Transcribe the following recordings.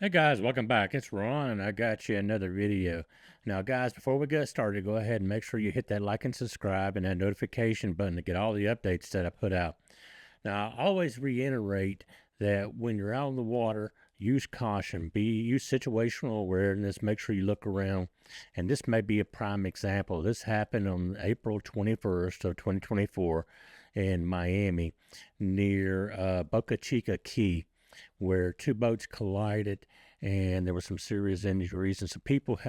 Hey guys, welcome back. It's Ron and I got you another video. Now guys, before we get started, go ahead and make sure you hit that like and subscribe and that notification button to get all the updates that I put out. Now I always reiterate that when you're out in the water, use caution, use situational awareness, make sure you look around. And this may be a prime example. This happened on April 21st of 2024 in Miami near Boca Chita Key, where two boats collided and there were some serious injuries. And so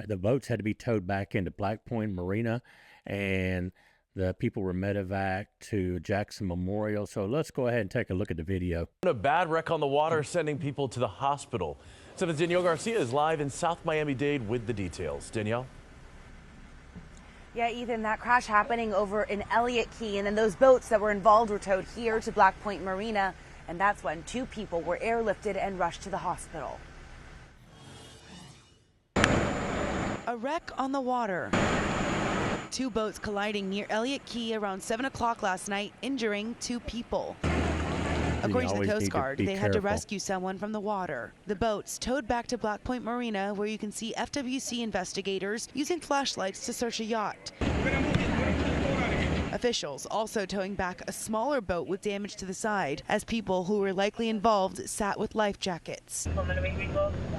the boats had to be towed back into Black Point Marina, and the people were medevac to Jackson Memorial. So let's go ahead and take a look at the video. A bad wreck on the water, sending people to the hospital. 7's Danielle Garcia is live in South Miami-Dade with the details. Danielle? Yeah, Ethan, that crash happening over in Elliott Key, and then those boats that were involved were towed here to Black Point Marina, and that's when two people were airlifted and rushed to the hospital. A wreck on the water. Two boats colliding near Elliott Key around 7 o'clock last night, injuring two people. According to the Coast Guard, they had to rescue someone from the water. The boats towed back to Black Point Marina, where you can see FWC investigators using flashlights to search a yacht. Officials also towing back a smaller boat with damage to the side, as people who were likely involved sat with life jackets.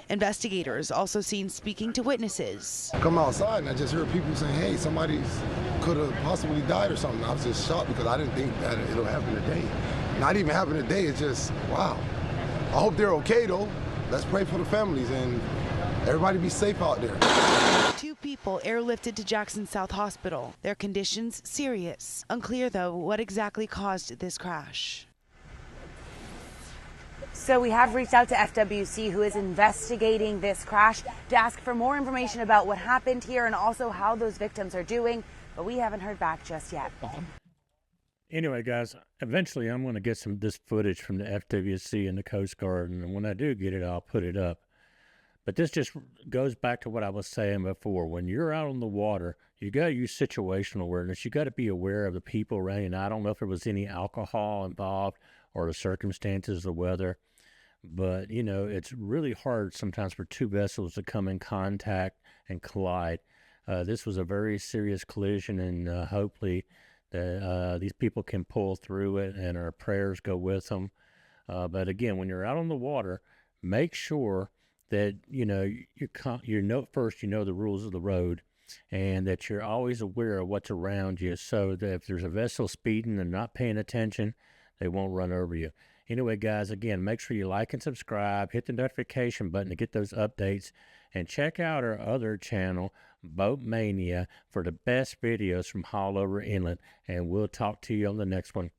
Investigators also seen speaking to witnesses. I come outside and I just heard people saying, hey, somebody could have possibly died or something. I was just shocked because I didn't think that it'll happen today. Not even happen today, it's just, wow. I hope they're okay though. Let's pray for the families and everybody be safe out there. Two people airlifted to Jackson South Hospital. Their conditions serious. Unclear though what exactly caused this crash. So we have reached out to FWC, who is investigating this crash, to ask for more information about what happened here and also how those victims are doing, but we haven't heard back just yet. Anyway, guys, eventually I'm going to get this footage from the FWC and the Coast Guard, and when I do get it, I'll put it up. But this just goes back to what I was saying before. When you're out on the water, you got to use situational awareness. You got to be aware of the people around you. And I don't know if there was any alcohol involved or the circumstances, the weather. But, you know, it's really hard sometimes for two vessels to come in contact and collide. This was a very serious collision, and hopefully these people can pull through it, and our prayers go with them. But again, when you're out on the water, make sure that you know first you know the rules of the road, and that you're always aware of what's around you, so that if there's a vessel speeding and not paying attention, they won't run over you. Anyway, guys, again, make sure you like and subscribe, hit the notification button to get those updates, and check out our other channel, Boat Mania, for the best videos from all over inland. And we'll talk to you on the next one.